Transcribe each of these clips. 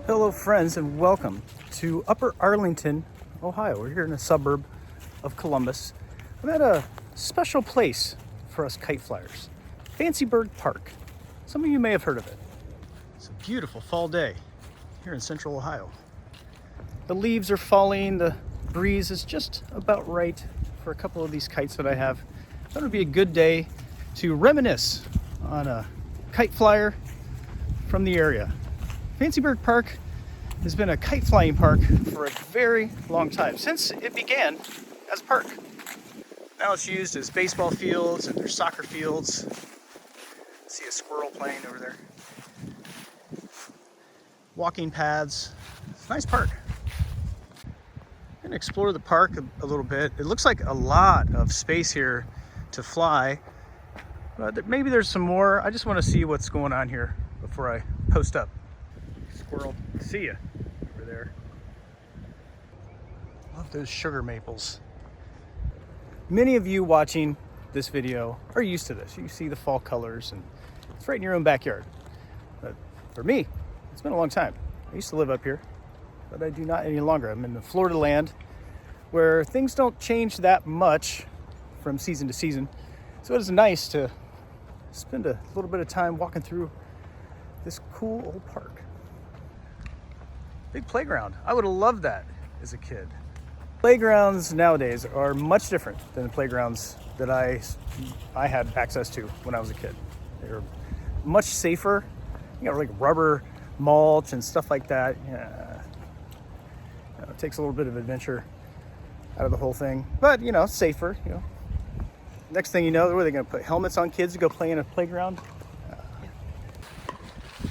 Hello friends and welcome to Upper Arlington, Ohio. We're here in a suburb of Columbus. I'm at a special place for us kite flyers, Fancyburg Park. Some of you may have heard of it. It's a beautiful fall day here in central Ohio. The leaves are falling, the breeze is just about right for a couple of these kites that I have. Thought it would be a good day to reminisce on a kite flyer from the area. Fancyburg Park has been a kite flying park for a very long time, since it began as a park. Now it's used as baseball fields and there's soccer fields. See a squirrel playing over there. Walking paths. It's a nice park. I'm going to explore the park a little bit. It looks like a lot of space here to fly, but maybe there's some more. I just want to see what's going on here before I post up. Squirrel, see ya over there. Love those sugar maples. Many of you watching this video are used to this. You see the fall colors and it's right in your own backyard. But for me, it's been a long time. I used to live up here, but I do not any longer. I'm in the Florida land where things don't change that much from season to season. So it is nice to spend a little bit of time walking through this cool old park. Big playground. I would have loved that as a kid. Playgrounds nowadays are much different than the playgrounds that I had access to when I was a kid. They're much safer. You got like rubber mulch and stuff like that. Yeah. It takes a little bit of adventure out of the whole thing, but safer. Next thing you know, are they going to put helmets on kids to go play in a playground?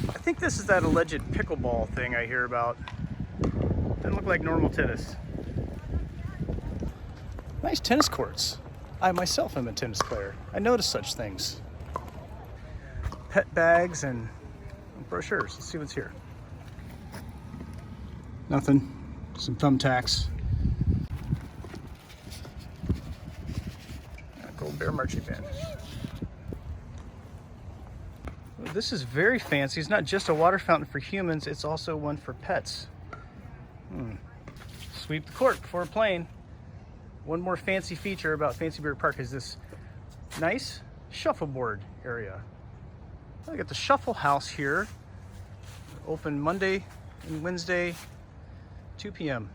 I think this is that alleged pickleball thing I hear about. Doesn't look like normal tennis. Nice tennis courts. I myself am a tennis player. I notice such things. Pet bags and brochures. Let's see what's here. Nothing. Some thumbtacks. Gold Bear marching band. This is very fancy. It's not just a water fountain for humans, it's also one for pets. Sweep the court before playing. One more fancy feature about Fancyburg Park is this nice shuffleboard area. I got the Shuffle House here. Open Monday and Wednesday, 2 p.m.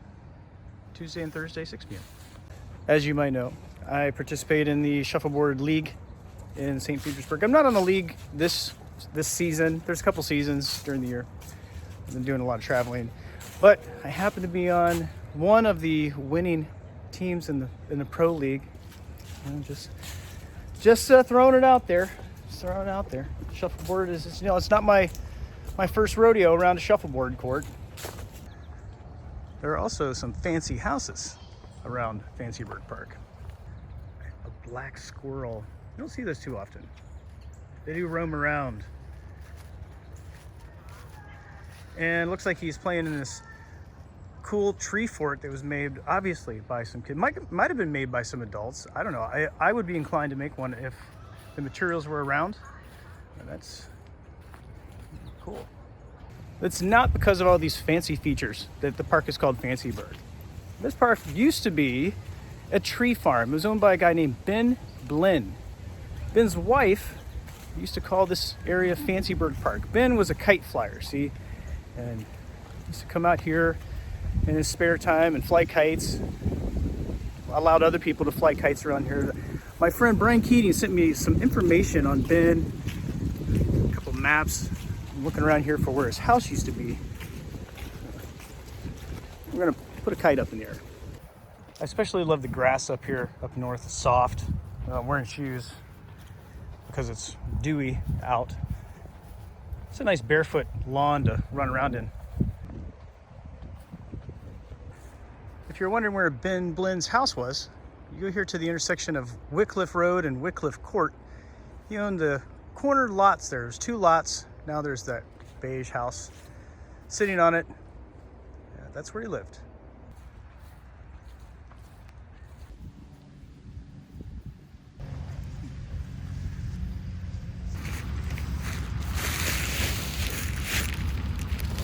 Tuesday and Thursday, 6 p.m. As you might know, I participate in the Shuffleboard League in St. Petersburg. I'm not on the league this season. There's a couple seasons during the year. I've been doing a lot of traveling, but I happen to be on one of the winning teams in the pro league. Just throwing it out there. Just throwing it out there. Shuffleboard is it's not my first rodeo around a shuffleboard court. There are also some fancy houses around Fancyburg Park. A black squirrel. You don't see those too often. They do roam around. And it looks like he's playing in this cool tree fort that was made, obviously, by some kid. Might have been made by some adults. I don't know. I would be inclined to make one if the materials were around. And that's cool. It's not because of all these fancy features that the park is called Fancyburg. This park used to be a tree farm. It was owned by a guy named Ben Blinn. Ben's wife used to call this area Fancyburg Park. Ben was a kite flyer, see? And used to come out here in his spare time and fly kites. Allowed other people to fly kites around here. My friend Brian Keating sent me some information on Ben, a couple maps. I'm looking around here for where his house used to be. We're gonna put a kite up in the air. I especially love the grass up here, up north. It's soft. I'm wearing shoes because it's dewy out. It's a nice barefoot lawn to run around in. If you're wondering where Ben Blinn's house was, you go here to the intersection of Wycliffe Road and Wycliffe Court. He owned the corner lots there. There's 2 lots. Now there's that beige house sitting on it. Yeah, that's where he lived.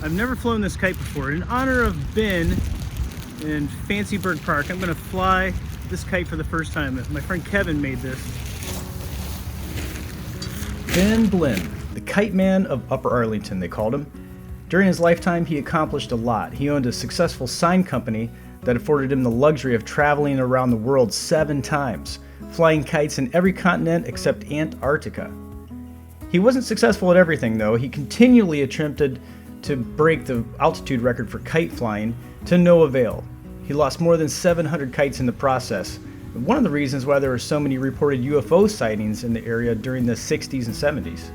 I've never flown this kite before. In honor of Ben in Fancyburg Park, I'm gonna fly this kite for the first time. My friend Kevin made this. Ben Blinn, the kite man of Upper Arlington, they called him. During his lifetime, he accomplished a lot. He owned a successful sign company that afforded him the luxury of traveling around the world 7 times, flying kites in every continent except Antarctica. He wasn't successful at everything, though. He continually attempted to break the altitude record for kite flying to no avail. He lost more than 700 kites in the process. One of the reasons why there were so many reported UFO sightings in the area during the 60s and 70s.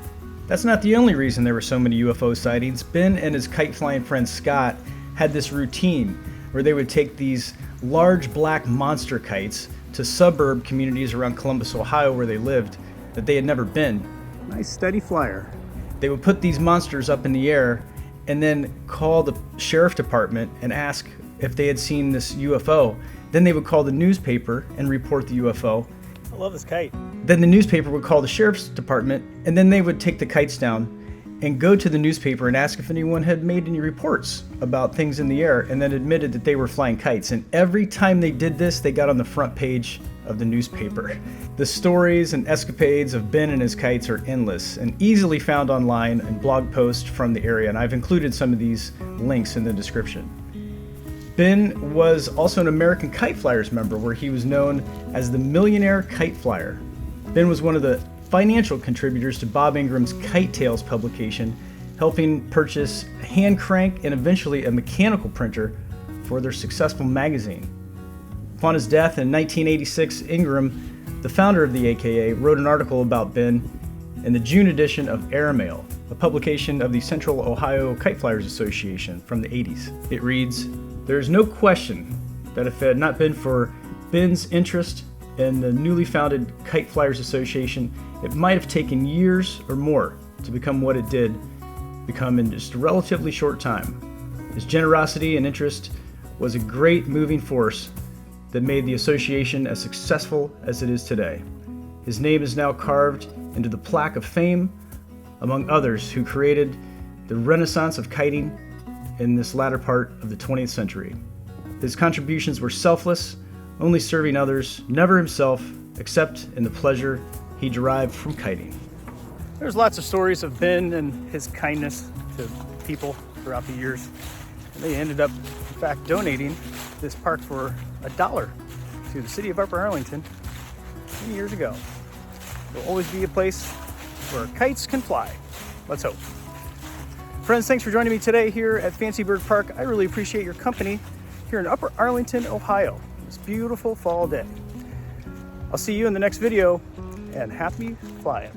That's not the only reason there were so many UFO sightings. Ben and his kite flying friend Scott had this routine where they would take these large black monster kites to suburb communities around Columbus, Ohio, where they lived, that they had never been. Nice steady flyer. They would put these monsters up in the air and then call the sheriff department and ask if they had seen this UFO. Then they would call the newspaper and report the UFO. I love this kite. Then the newspaper would call the sheriff's department, and then they would take the kites down and go to the newspaper and ask if anyone had made any reports about things in the air, and then admitted that they were flying kites. And every time they did this, they got on the front page of the newspaper. The stories and escapades of Ben and his kites are endless and easily found online in blog posts from the area, and I've included some of these links in the description. Ben was also an American Kite Flyers member, where he was known as the Millionaire Kite Flyer. Ben was one of the financial contributors to Bob Ingram's Kite Tales publication, helping purchase a hand crank and eventually a mechanical printer for their successful magazine. Upon his death in 1986, Ingram, the founder of the AKA, wrote an article about Ben in the June edition of Airmail, a publication of the Central Ohio Kite Flyers Association from the 80s. It reads, "There is no question that if it had not been for Ben's interest in the newly founded Kite Flyers Association, it might have taken years or more to become what it did become in just a relatively short time. His generosity and interest was a great moving force that made the association as successful as it is today. His name is now carved into the plaque of fame among others who created the renaissance of kiting in this latter part of the 20th century. His contributions were selfless, only serving others, never himself, except in the pleasure he derived from kiting." There's lots of stories of Ben and his kindness to people throughout the years. And they ended up, in fact, donating this park for $1 to the city of Upper Arlington many years ago. There'll always be a place where kites can fly. Let's hope. Friends, thanks for joining me today here at Fancyburg Park. I really appreciate your company here in Upper Arlington, Ohio, this beautiful fall day. I'll see you in the next video, and happy flying.